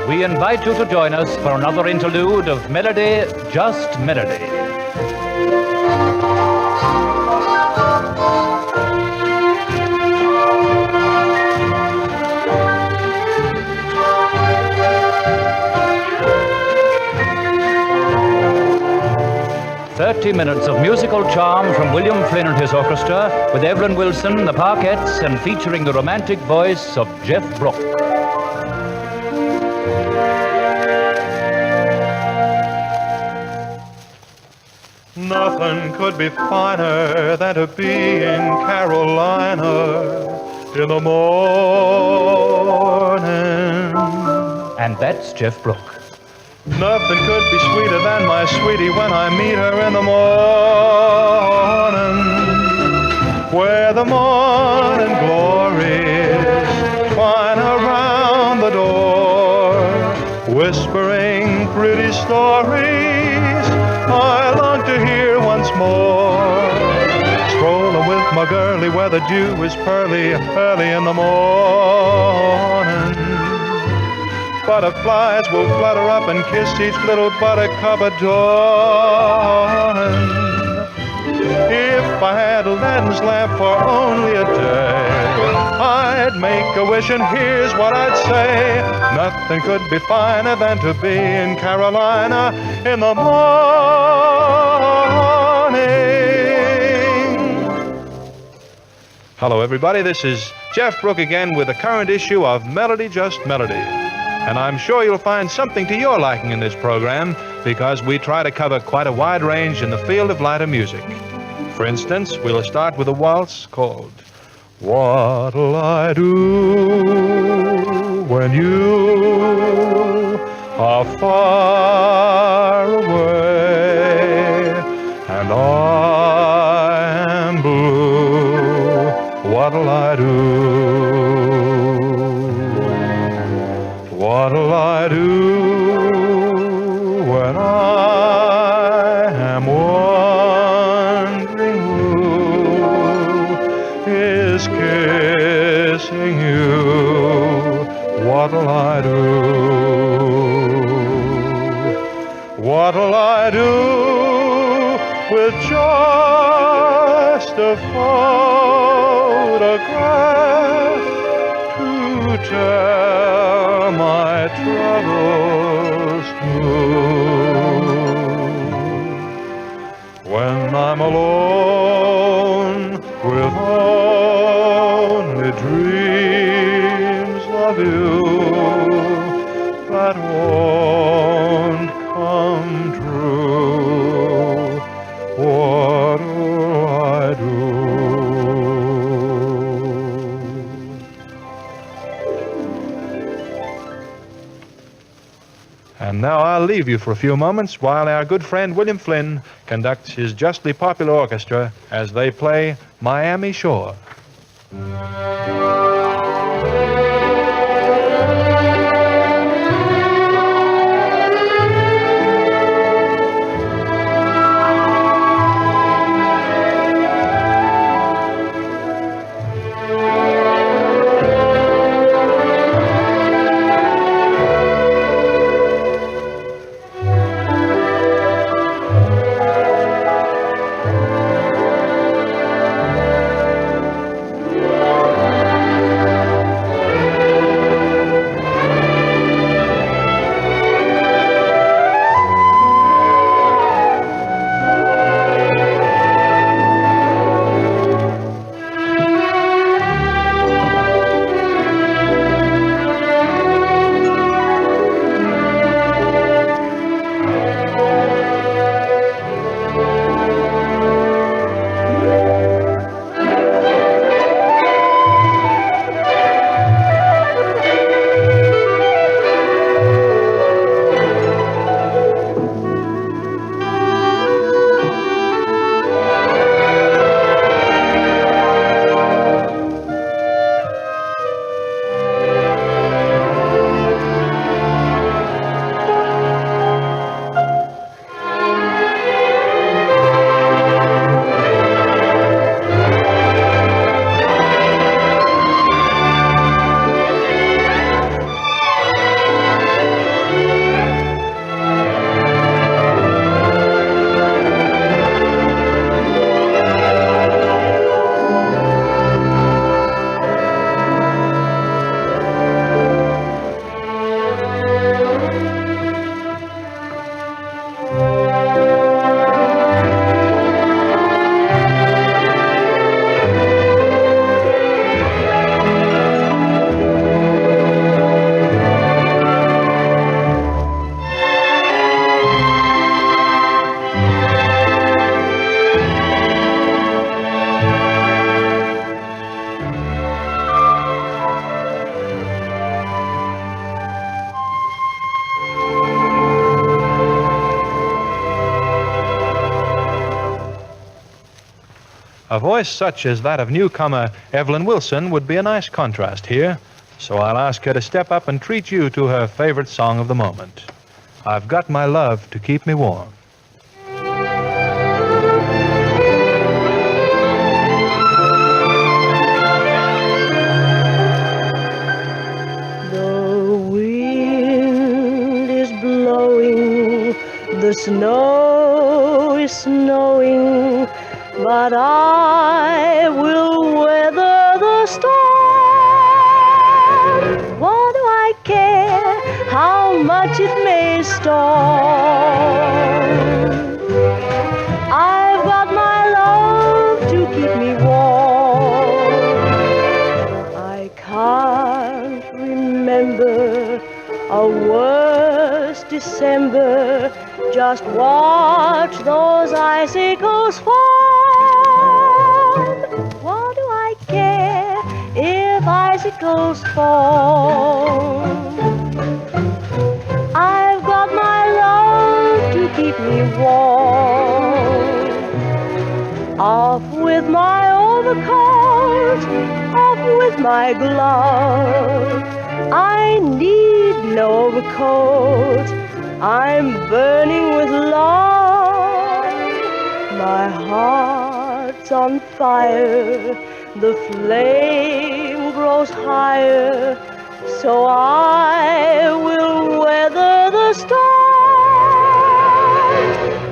we invite you to join us for another interlude of Melody, Just Melody. 30 minutes of musical charm from William Flynn and his orchestra, with Evelyn Wilson, the Parkettes, and featuring the romantic voice of Geoff Brooke. Nothing could be finer than to be in Carolina in the morning. And that's Geoff Brooke. Nothing could be sweeter than my sweetie when I meet her in the morning, where the morning glories twine around the door, whispering pretty stories I long to hear once more. Strolling with my girlie where the dew is pearly early in the morning. Butterflies will flutter up and kiss each little buttercup adoring. If I had Aladdin's lamp for only a day, I'd make a wish and here's what I'd say. Nothing could be finer than to be in Carolina in the morning. Hello everybody, this is Geoff Brooke again with the current issue of Melody, Just Melody. And I'm sure you'll find something to your liking in this program because we try to cover quite a wide range in the field of lighter music. For instance, we'll start with a waltz called What'll I Do When You Are Far Away and I Am Blue? What'll I do? What'll I do when I am wondering who is kissing you? What'll I do? What'll I do with just a photograph to tell my troubles through? When I'm alone with only dreams of you that won't come true, what'll I do? And now I'll leave you for a few moments while our good friend William Flynn conducts his justly popular orchestra as they play Miami Shore. A voice such as that of newcomer Evelyn Wilson would be a nice contrast here, so I'll ask her to step up and treat you to her favorite song of the moment. I've Got My Love to Keep Me Warm. The snow is snowing, but I will weather the storm. What do I care how much it may storm? I've got my love to keep me warm. I can't remember a worse December. Just watch those icicles fall. What do I care if icicles fall? I've got my love to keep me warm. Off with my overcoat, off with my glove. I need no overcoat, I'm burning with love. My heart's on fire, the flame grows higher, so I will weather the storm.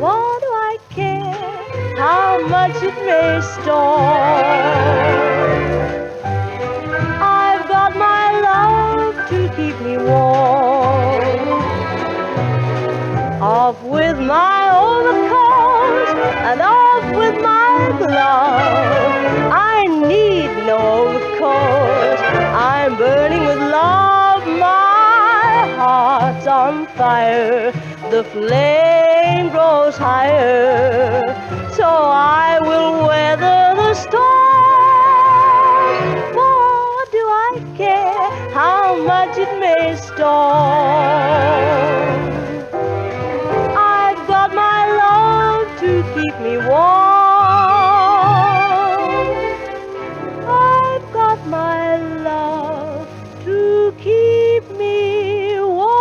What do I care how much it may storm? I've got my love to keep me warm. Off with my overcoat and off with my glove. I need no overcoat, I'm burning with love. My heart's on fire, the flame grows higher, so I will weather the storm. What do I care how much it may storm? Keep me warm. I've got my love to keep me warm.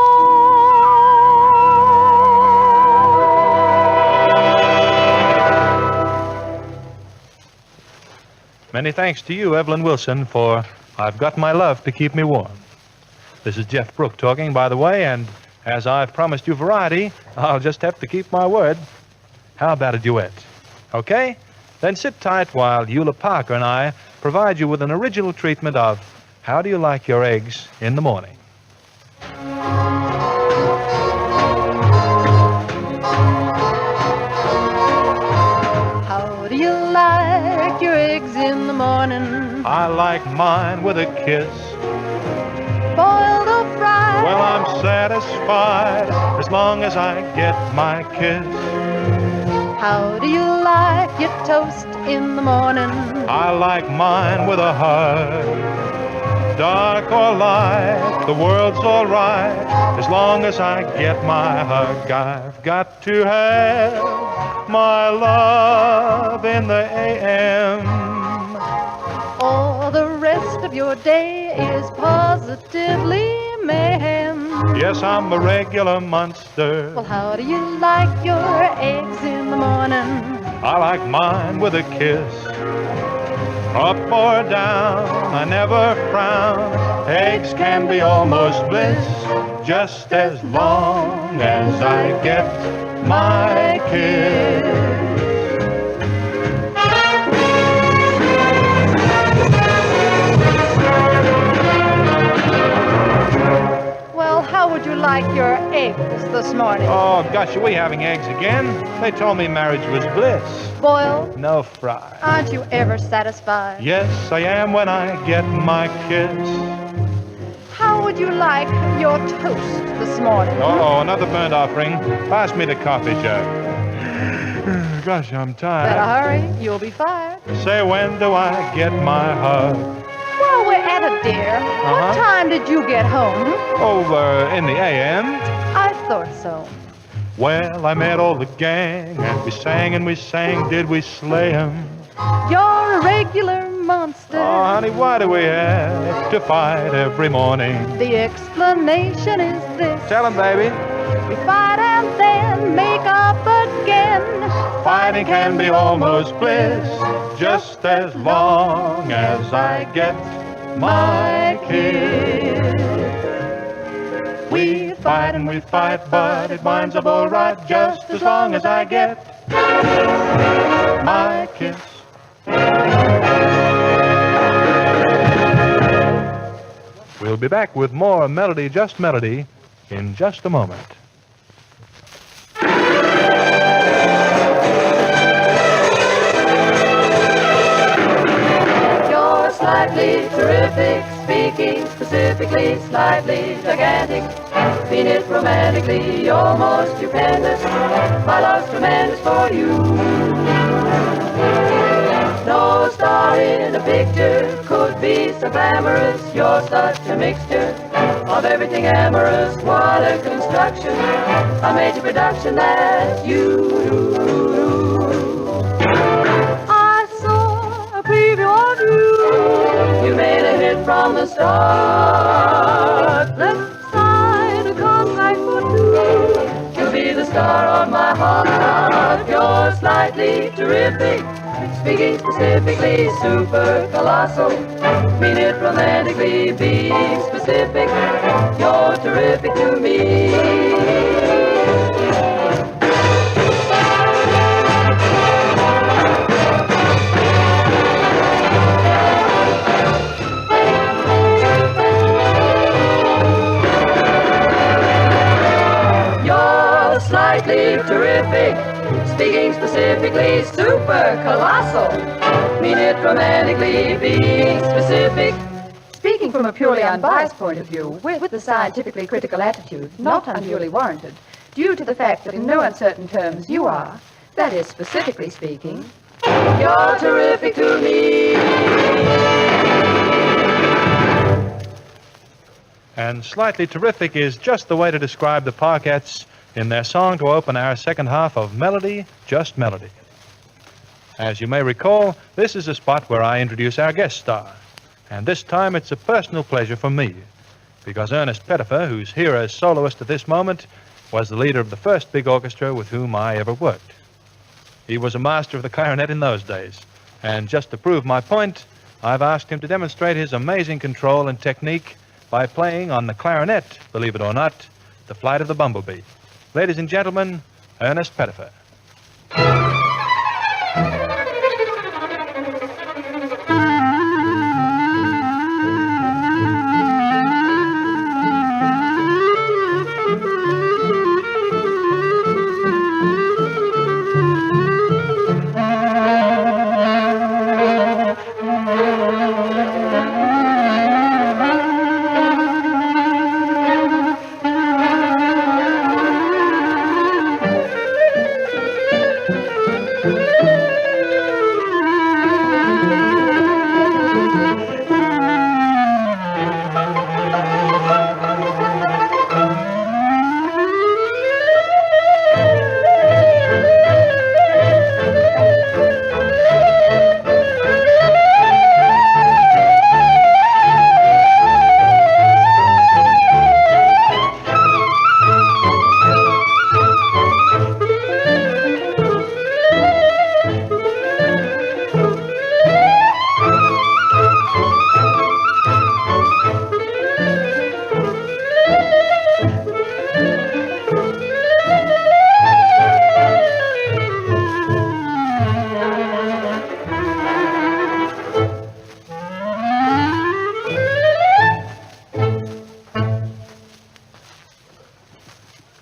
Many thanks to you, Evelyn Wilson, for I've Got My Love to Keep Me Warm. This is Geoff Brooke talking, by the way, and as I've promised you variety, I'll just have to keep my word. How about a duet? Okay? Then sit tight while Eula Parker and I provide you with an original treatment of How Do You Like Your Eggs in the Morning? How do you like your eggs in the morning? I like mine with a kiss. Boiled or fried? Well, I'm satisfied as long as I get my kiss. How do you like your toast in the morning? I like mine with a hug. Dark or light, the world's all right as long as I get my hug. I've got to have my love in the a.m. All the rest of your day is positively mayhem. Yes, I'm a regular monster. Well, how do you like your eggs in the morning? I like mine with a kiss. Up or down, I never frown. Eggs can be almost bliss, just as long as I get my kiss. How would you like your eggs this morning? Oh, gosh, are we having eggs again? They told me marriage was bliss. Boiled? No fry. Aren't you ever satisfied? Yes, I am when I get my kiss. How would you like your toast this morning? Oh, another burnt offering. Pass me the coffee jug. Gosh, I'm tired. Better hurry, you'll be fired. Say, when do I get my hug? Well, we're at it, dear. What time did you get home? Over in the a.m. I thought so. Well, I met all the gang, and we sang, did we slay 'em? You're a regular monster. Oh, honey, why do we have to fight every morning? The explanation is this. Tell him, baby. We fight and then make up again. Fighting can be almost bliss, just as long as I get my kiss. We fight and we fight, but it winds up all right, just as long as I get my kiss. We'll be back with more Melody Just Melody in just a moment. You're slightly terrific, speaking specifically, slightly gigantic. Mean it romantically, you're most stupendous. My love's tremendous for you. No star in a picture could be so glamorous. You're such a mixture of everything amorous. What a construction, a major production that you do. I saw a preview of you. You made a hit from the start. Left side, a compact for two. You'll be the star of my heart. You're slightly terrific, speaking specifically, super colossal. Mean it romantically, being specific. You're terrific to me. You're slightly terrific, speaking specifically, super colossal. Mean it romantically, being specific. Speaking from a purely unbiased point of view, with the scientifically critical attitude not unduly warranted, due to the fact that in no uncertain terms you are, that is, specifically speaking, You're terrific to me. And slightly terrific is just the way to describe the Parkettes in their song to open our second half of Melody Just Melody. As you may recall, this is a spot where I introduce our guest star. And this time it's a personal pleasure for me, because Ernest Pettifer, who's here as soloist at this moment, was the leader of the first big orchestra with whom I ever worked. He was a master of the clarinet in those days, and just to prove my point, I've asked him to demonstrate his amazing control and technique by playing on the clarinet, believe it or not, the Flight of the Bumblebee. Ladies and gentlemen, Ernest Pettifer.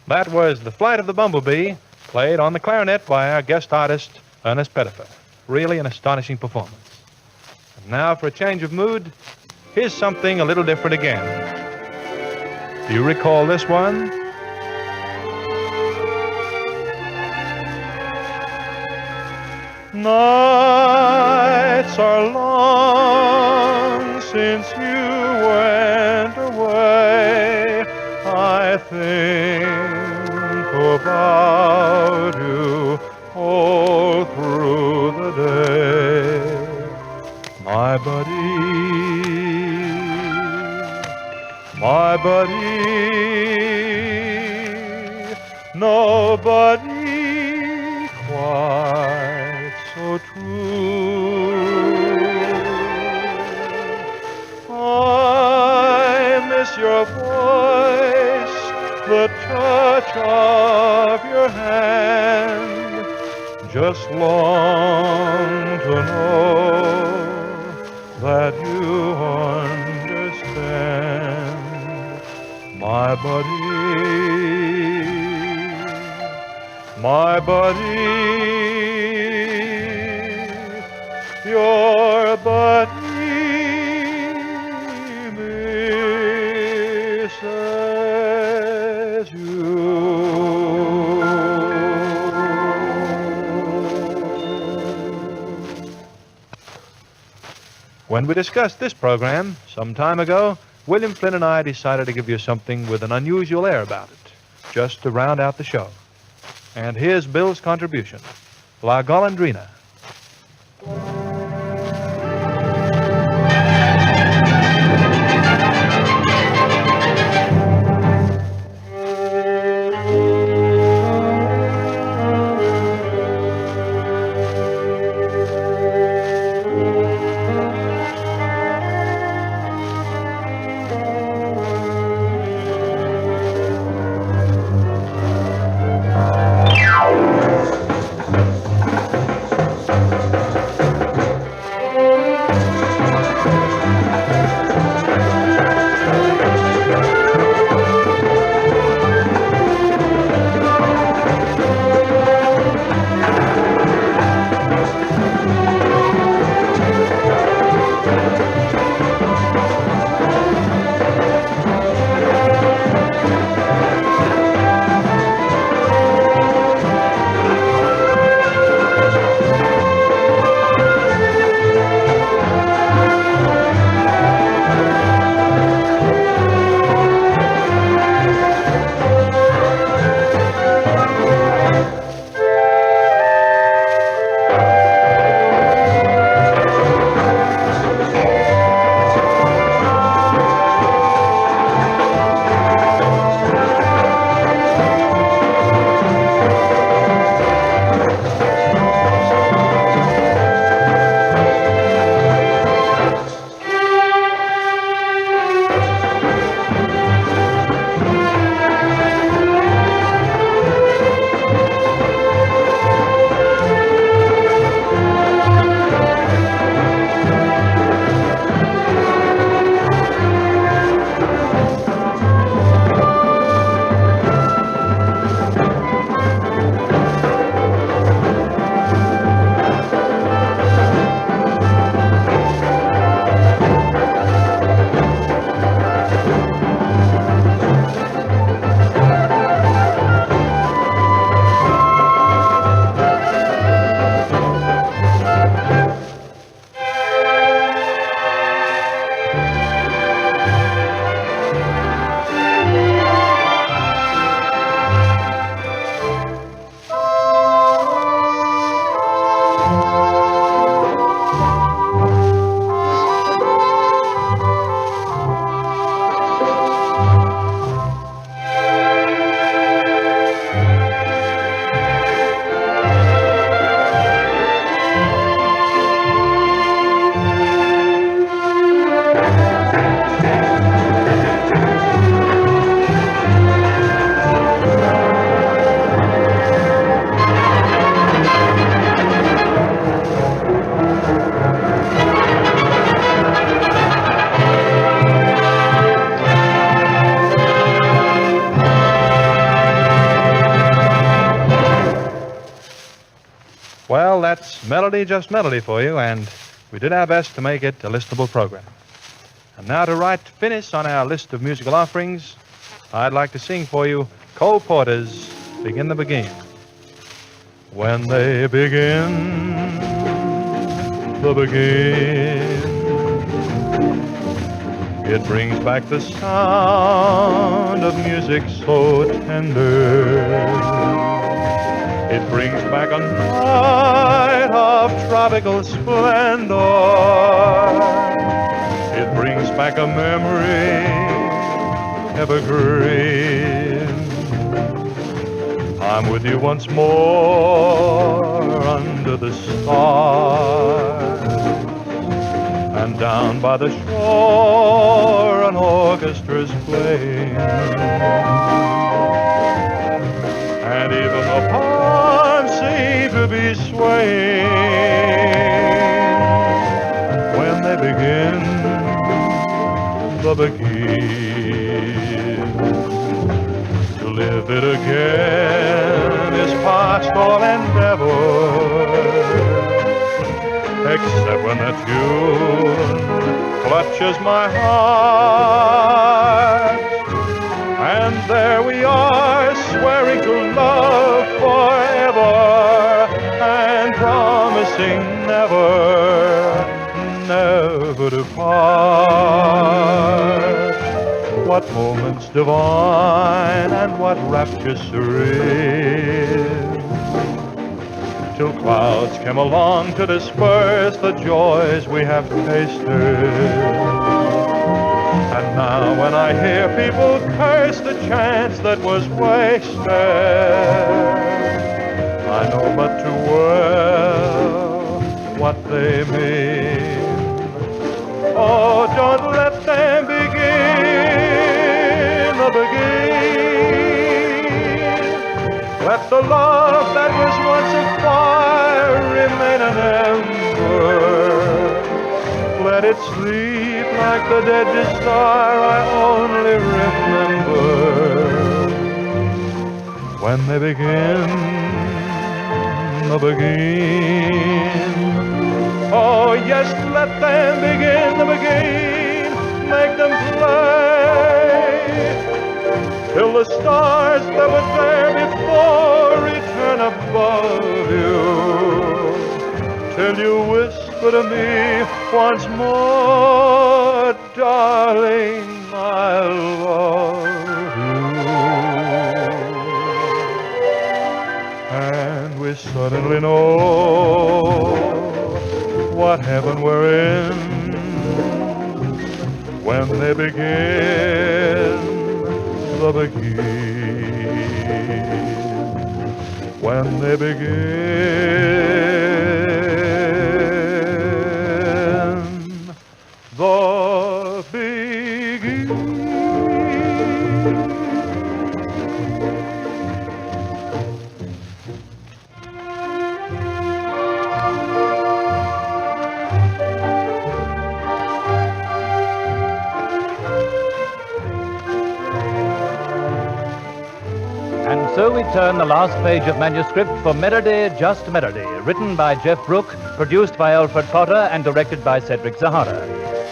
That was The Flight of the Bumblebee, played on the clarinet by our guest artist, Ernest Pettifer. Really an astonishing performance. And now, for a change of mood, here's something a little different again. Do you recall this one? Nights are long since you went away. I think about you all through the day. buddy, my buddy, nobody quite so true. I miss your voice, the touch of your hand, just long to know that you understand, my buddy, your buddy misses you. When we discussed this program some time ago, William Flynn and I decided to give you something with an unusual air about it, just to round out the show. And here's Bill's contribution, La Golondrina. Well, that's Melody Just Melody for you, and we did our best to make it a listenable program. And now to write finish on our list of musical offerings, I'd like to sing for you Cole Porter's Begin the Begin. When they begin the begin, it brings back the sound of music so tender. It brings back a night of tropical splendor. brings back a memory evergreen. I'm with you once more under the stars, and down by the shore an orchestra's playing, and even the palms seem to be swaying when they begin the begin. To live it again is past all endeavor, except when the tune clutches my heart. And there we are, swearing to love forever, and promising never, never to part. What moments divine, and what rapture serene, till clouds came along to disperse the joys we have tasted. And now when I hear people curse the chance that was wasted, I know but too well what they mean. Oh, don't let them begin again. Let the love that was once a fire remain an ember. Let it sleep like the dead desire I only remember. When they begin again. Oh yes, let them begin again. Make them play till the stars that were there before return above you, till you whisper to me once more, darling, I love you. And we suddenly know what heaven we're in when they begin the begin. When they begin the begin. And so we turn the last page of manuscript for Melody, Just Melody, written by Geoff Brooke, produced by Alfred Potter, and directed by Cedric Zahara.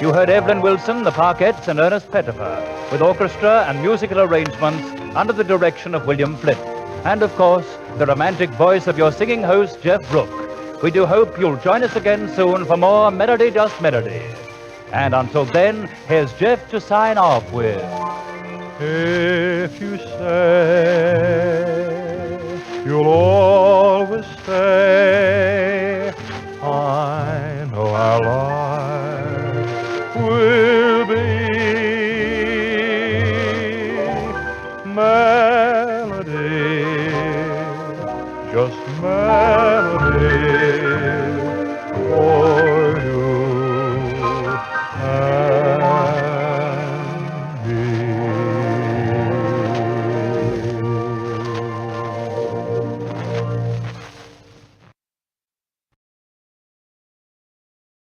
You heard Evelyn Wilson, the Parkettes, and Ernest Pettifer, with orchestra and musical arrangements under the direction of William Flynn. And, of course, the romantic voice of your singing host, Geoff Brooke. We do hope you'll join us again soon for more Melody, Just Melody. And until then, here's Geoff to sign off with... If you say you'll always stay, I know our life will be melody, just melody.